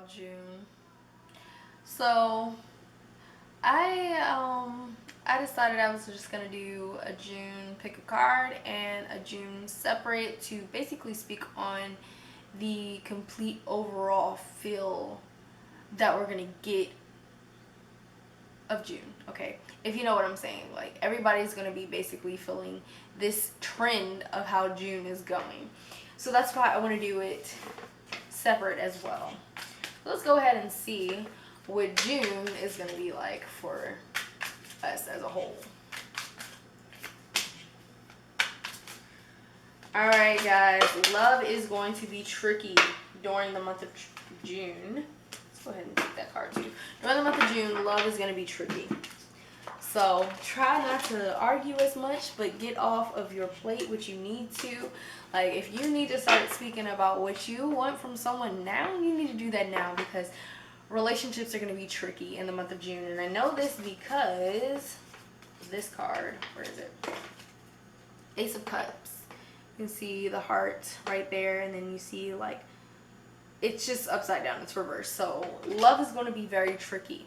about June. So I decided I was just gonna do a June pick a card and a June separate to basically speak on the complete overall feel that we're gonna get of June. Okay, if you know what I'm saying, like everybody's gonna be basically feeling this trend of how June is going. So that's why I want to do it separate as well. Let's go ahead and see what June is going to be like for us as a whole. Alright guys, love is going to be tricky during the month of June. Let's go ahead and take that card too. During the month of June, love is going to be tricky. So try not to argue as much, but get off of your plate what you need to. Like if you need to start speaking about what you want from someone now, you need to do that now, because relationships are going to be tricky in the month of June. And I know this because this card, where is it? Ace of Cups. You can see the heart right there, and then you see like it's just upside down, it's reversed. So love is going to be very tricky.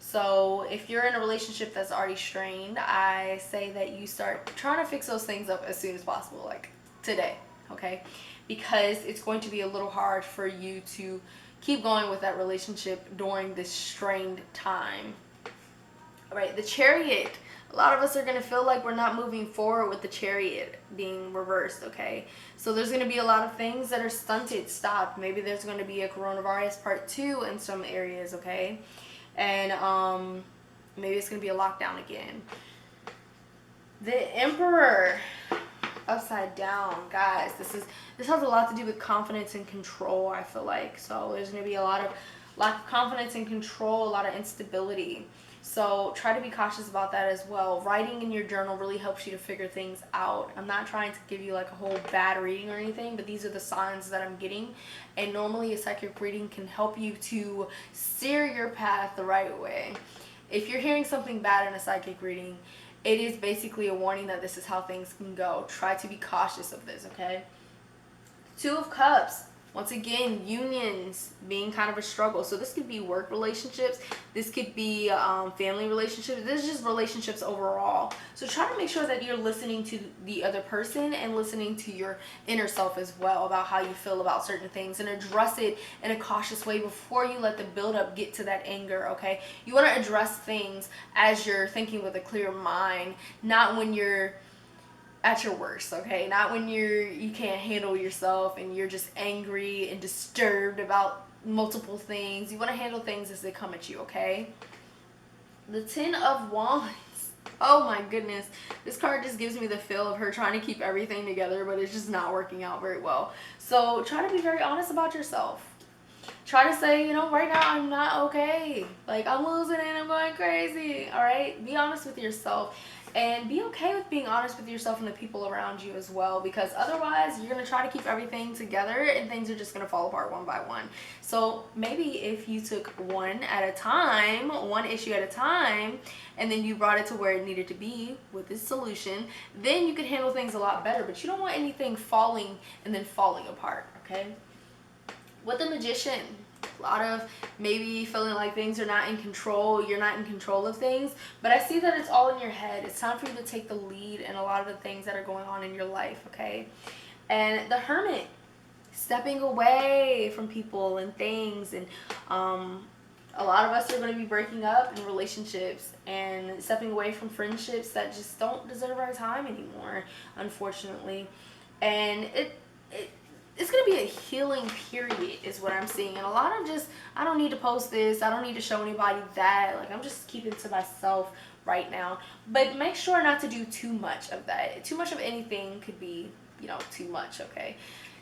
So if you're in a relationship that's already strained, I say that you start trying to fix those things up as soon as possible, like today, okay? Because it's going to be a little hard for you to keep going with that relationship during this strained time. All right, the Chariot. A lot of us are going to feel like we're not moving forward with the Chariot being reversed, okay? So there's going to be a lot of things that are stunted, stopped. Maybe there's going to be a coronavirus part 2 in some areas, okay? And maybe it's going to be a lockdown again. The Emperor upside down, guys. This has a lot to do with confidence and control, I feel like. So there's going to be a lot of lack of confidence and control, a lot of instability. So try to be cautious about that as well. Writing in your journal really helps you to figure things out. I'm not trying to give you like a whole bad reading or anything, but these are the signs that I'm getting. And normally a psychic reading can help you to steer your path the right way. If you're hearing something bad in a psychic reading, it is basically a warning that this is how things can go. Try to be cautious of this, okay? Two of Cups. Once again, unions being kind of a struggle. So this could be work relationships. This could be family relationships. This is just relationships overall. So try to make sure that you're listening to the other person and listening to your inner self as well about how you feel about certain things, and address it in a cautious way before you let the buildup get to that anger, okay? You want to address things as you're thinking with a clear mind, not when you're at your worst, okay? Not when you can't handle yourself and you're just angry and disturbed about multiple things. You want to handle things as they come at you, okay? The Ten of Wands. Oh my goodness. This card just gives me the feel of her trying to keep everything together, but it's just not working out very well. So try to be very honest about yourself. Try to say, you know, right now I'm not okay. Like, I'm losing it, I'm going crazy, all right? Be honest with yourself. And be okay with being honest with yourself and the people around you as well, because otherwise you're going to try to keep everything together and things are just going to fall apart one by one. So maybe if you took one at a time, one issue at a time, and then you brought it to where it needed to be with this solution, then you could handle things a lot better. But you don't want anything falling and then falling apart, okay? With the Magician, a lot of maybe feeling like things are not in control, you're not in control of things, but I see that it's all in your head. It's time for you to take the lead in a lot of the things that are going on in your life, okay? And the Hermit, stepping away from people and things, and a lot of us are going to be breaking up in relationships and stepping away from friendships that just don't deserve our time anymore, unfortunately. And it's going to be a healing period is what I'm seeing. And a lot of just, I don't need to post this, I don't need to show anybody that, like I'm just keeping to myself right now. But make sure not to do too much of that. Too much of anything could be, you know, too much, okay?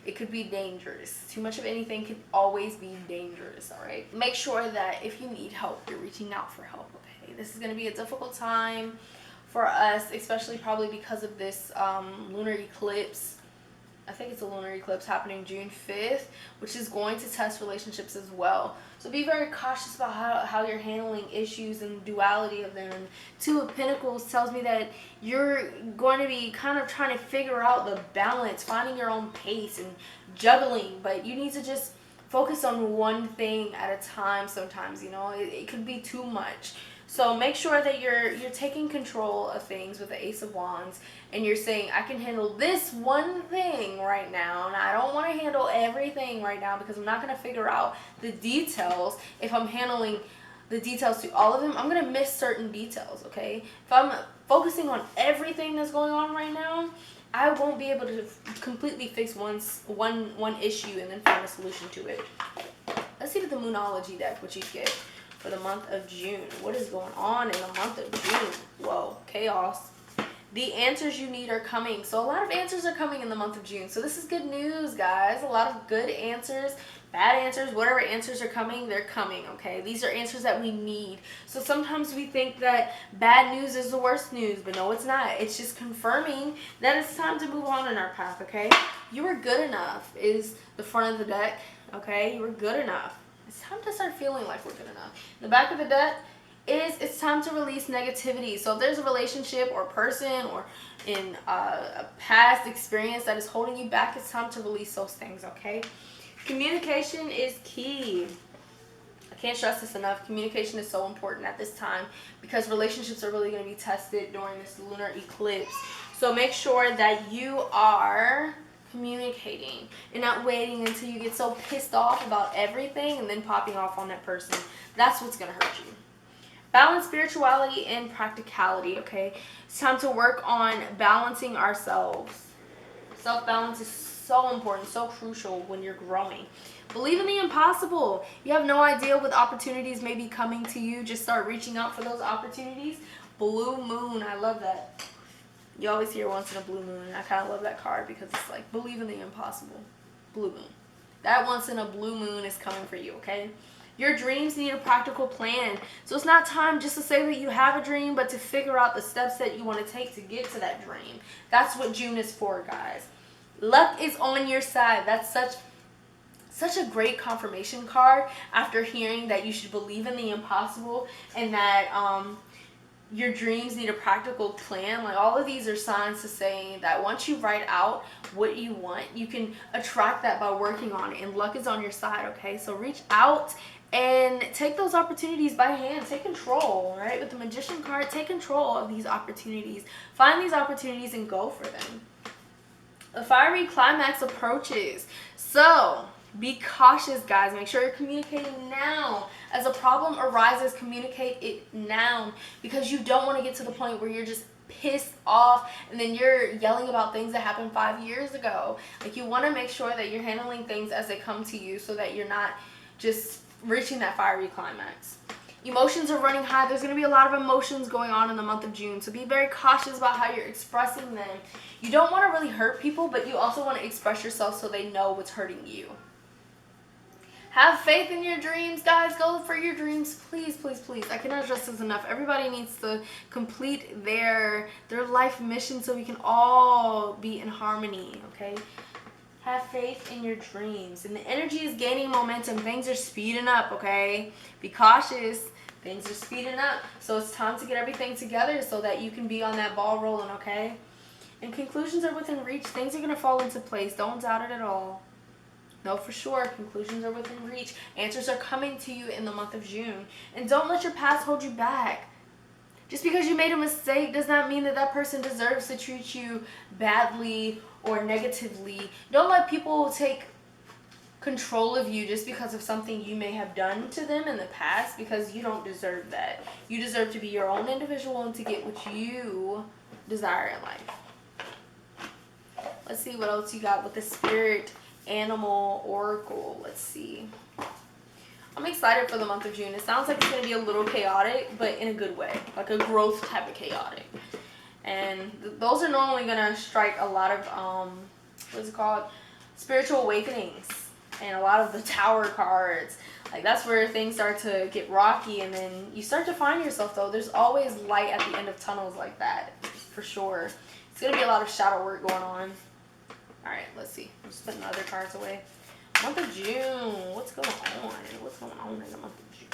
It could be dangerous. Too much of anything could always be dangerous, all right? Make sure that if you need help, you're reaching out for help, okay? This is going to be a difficult time for us, especially probably because of this lunar eclipse. I think it's a lunar eclipse happening June 5th, which is going to test relationships as well. So be very cautious about how you're handling issues and duality of them. And Two of Pentacles tells me that you're going to be kind of trying to figure out the balance, finding your own pace and juggling. But you need to just focus on one thing at a time sometimes, you know. It could be too much. So make sure that you're taking control of things with the Ace of Wands, and you're saying, I can handle this one thing right now, and I don't want to handle everything right now because I'm not going to figure out the details. If I'm handling the details to all of them, I'm going to miss certain details, okay? If I'm focusing on everything that's going on right now, I won't be able to completely fix one issue and then find a solution to it. Let's see what the Moonology deck, what you get for the month of June. What is going on in the month of June? Whoa, chaos. The answers you need are coming. So a lot of answers are coming in the month of June. So this is good news, guys. A lot of good answers, bad answers, whatever answers are coming, they're coming, okay? These are answers that we need. So sometimes we think that bad news is the worst news, but no, it's not. It's just confirming that it's time to move on in our path, okay? You are good enough is the front of the deck, okay? You are good enough. It's time to start feeling like we're good enough. The back of the deck is it's time to release negativity. So if there's a relationship or person or in a past experience that is holding you back, it's time to release those things, okay? Communication is key. I can't stress this enough. Communication is so important at this time because relationships are really going to be tested during this lunar eclipse. So make sure that you are communicating and not waiting until you get so pissed off about everything and then popping off on that person. That's what's going to hurt you. Balance spirituality and practicality, okay? It's time to work on balancing ourselves. Self-balance is so important, so crucial when you're growing. Believe in the impossible. You have no idea what opportunities may be coming to you. Just start reaching out for those opportunities. Blue moon, I love that. You always hear once in a blue moon, and I kind of love that card because it's like, believe in the impossible. Blue moon. That once in a blue moon is coming for you, okay? Your dreams need a practical plan. So it's not time just to say that you have a dream, but to figure out the steps that you want to take to get to that dream. That's what June is for, guys. Luck is on your side. That's such a great confirmation card after hearing that you should believe in the impossible and that your dreams need a practical plan. Like, all of these are signs to saying that once you write out what you want, you can attract that by working on it, and luck is on your side, okay? So reach out and take those opportunities by hand. Take control, right? With the Magician card, take control of these opportunities. Find these opportunities and go for them. A fiery climax approaches. So be cautious, guys. Make sure you're communicating now. As a problem arises, communicate it now, because you don't want to get to the point where you're just pissed off and then you're yelling about things that happened 5 years ago. Like, you want to make sure that you're handling things as they come to you so that you're not just reaching that fiery climax. Emotions are running high. There's going to be a lot of emotions going on in the month of June, so be very cautious about how you're expressing them. You don't want to really hurt people, but you also want to express yourself so they know what's hurting you. Have faith in your dreams, guys. Go for your dreams. Please, please, please. I cannot stress this enough. Everybody needs to complete their life mission so we can all be in harmony, okay? Have faith in your dreams. And the energy is gaining momentum. Things are speeding up, okay? Be cautious. Things are speeding up. So it's time to get everything together so that you can be on that ball rolling, okay? And conclusions are within reach. Things are going to fall into place. Don't doubt it at all. No, for sure. Conclusions are within reach. Answers are coming to you in the month of June. And don't let your past hold you back. Just because you made a mistake does not mean that that person deserves to treat you badly or negatively. Don't let people take control of you just because of something you may have done to them in the past, because you don't deserve that. You deserve to be your own individual and to get what you desire in life. Let's see what else you got with the Spirit Animal Oracle. Let's see. I'm excited for the month of June. It sounds like it's going to be a little chaotic, but in a good way. Like a growth type of chaotic. And those are normally going to strike a lot of, what's it called? Spiritual awakenings. And a lot of the Tower cards. Like, that's where things start to get rocky, and then you start to find yourself, though. There's always light at the end of tunnels like that, for sure. It's going to be a lot of shadow work going on. Alright, let's see. I'm just putting the other cards away. Month of June. What's going on? What's going on in the month of June?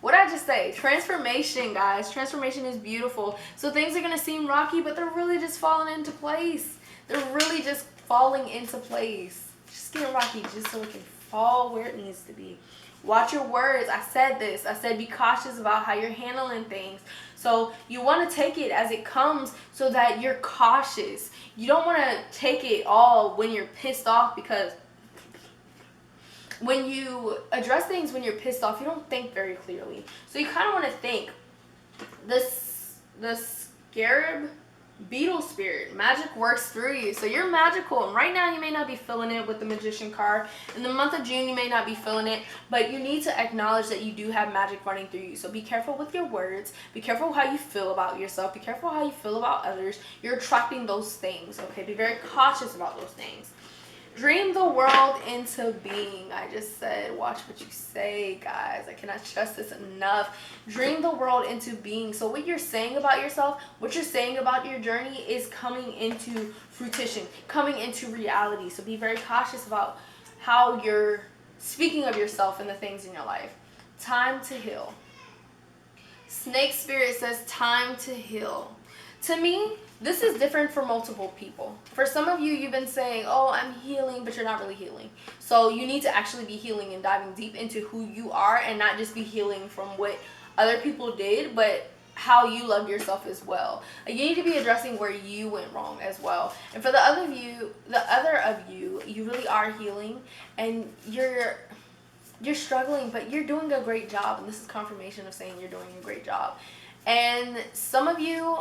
What did I just say? Transformation, guys. Transformation is beautiful. So things are going to seem rocky, but they're really just falling into place. They're really just falling into place. Just getting rocky just so it can all where it needs to be. Watch your words. I said this. I said be cautious about how you're handling things. So you want to take it as it comes so that you're cautious. You don't want to take it all when you're pissed off, because when you address things when you're pissed off, you don't think very clearly. So you kind of want to think. The scarab beetle spirit, magic works through you. So you're magical, and right now you may not be feeling it with the magician card. In the month of June you may not be feeling it, but you need to acknowledge that you do have magic running through you. So be careful with your words, be careful how you feel about yourself, be careful how you feel about others. You're attracting those things, okay? Be very cautious about those things. Dream the world into being. I just said, watch what you say, guys. I cannot stress this enough. Dream the world into being. So what you're saying about yourself, what you're saying about your journey is coming into fruition, coming into reality. So be very cautious about how you're speaking of yourself and the things in your life. Time to heal. Snake spirit says time to heal. To me, this is different for multiple people. For some of you, you've been saying, oh, I'm healing, but you're not really healing. So you need to actually be healing and diving deep into who you are, and not just be healing from what other people did, but how you love yourself as well. You need to be addressing where you went wrong as well. And for the other of you, you really are healing, and you're struggling, but you're doing a great job. And this is confirmation of saying you're doing a great job. And some of you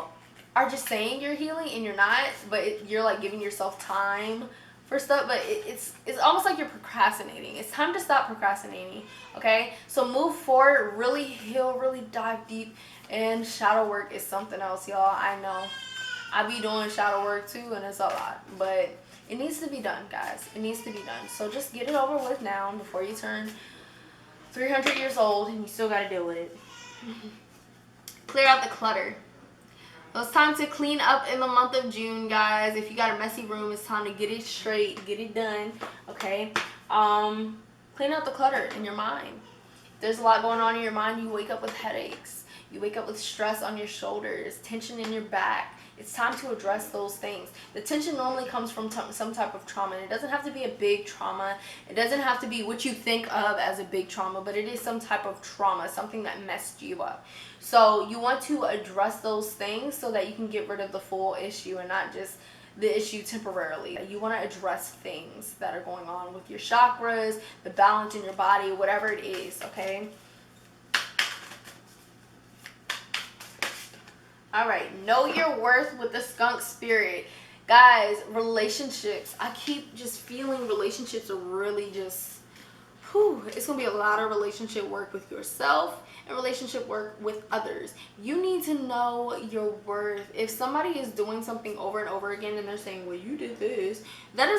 are just saying you're healing and you're not, but you're like giving yourself time for stuff, but it's almost like you're procrastinating. It's time to stop procrastinating, okay? So move forward, really heal, really dive deep, and shadow work is something else, y'all. I know I be doing shadow work too, and it's a lot, but it needs to be done, guys. It needs to be done. So just get it over with now before you turn 300 years old and you still got to deal with it. Clear out the clutter. So it's time to clean up in the month of June, guys. If you got a messy room, it's time to get it straight, get it done, okay? Clean out the clutter in your mind. There's a lot going on in your mind. You wake up with headaches. You wake up with stress on your shoulders, tension in your back. It's time to address those things. The tension normally comes from some type of trauma. And it doesn't have to be a big trauma. It doesn't have to be what you think of as a big trauma, but it is some type of trauma, something that messed you up. So you want to address those things so that you can get rid of the full issue and not just the issue temporarily. You want to address things that are going on with your chakras, the balance in your body, whatever it is, okay? All right, know your worth with the skunk spirit. Guys, relationships. I keep just feeling relationships are really just, it's going to be a lot of relationship work with yourself and relationship work with others. You need to know your worth. If somebody is doing something over and over again and they're saying, well, you did this, that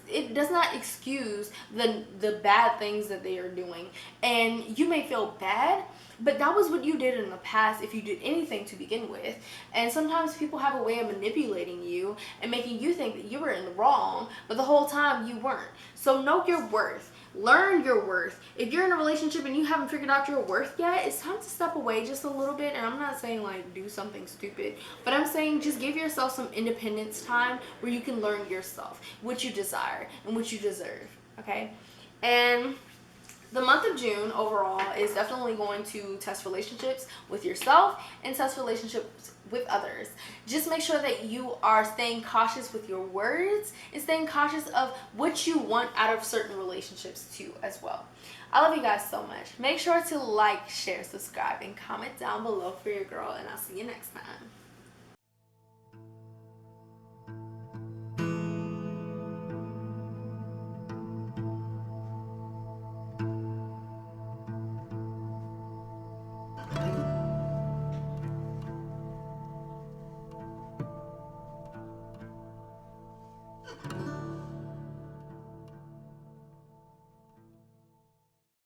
it does not excuse the bad things that they are doing. And you may feel bad, but that was what you did in the past if you did anything to begin with. And sometimes people have a way of manipulating you and making you think that you were in the wrong, but the whole time you weren't. So know your worth. Learn your worth. If you're in a relationship and you haven't figured out your worth yet, it's time to step away just a little bit. And I'm not saying like do something stupid, but I'm saying just give yourself some independence time where you can learn yourself, what you desire and what you deserve, okay? And the month of June overall is definitely going to test relationships with yourself and test relationships with others. Just make sure that you are staying cautious with your words and staying cautious of what you want out of certain relationships too as well. I love you guys so much. Make sure to like, share, subscribe, and comment down below for your girl, and I'll see you next time.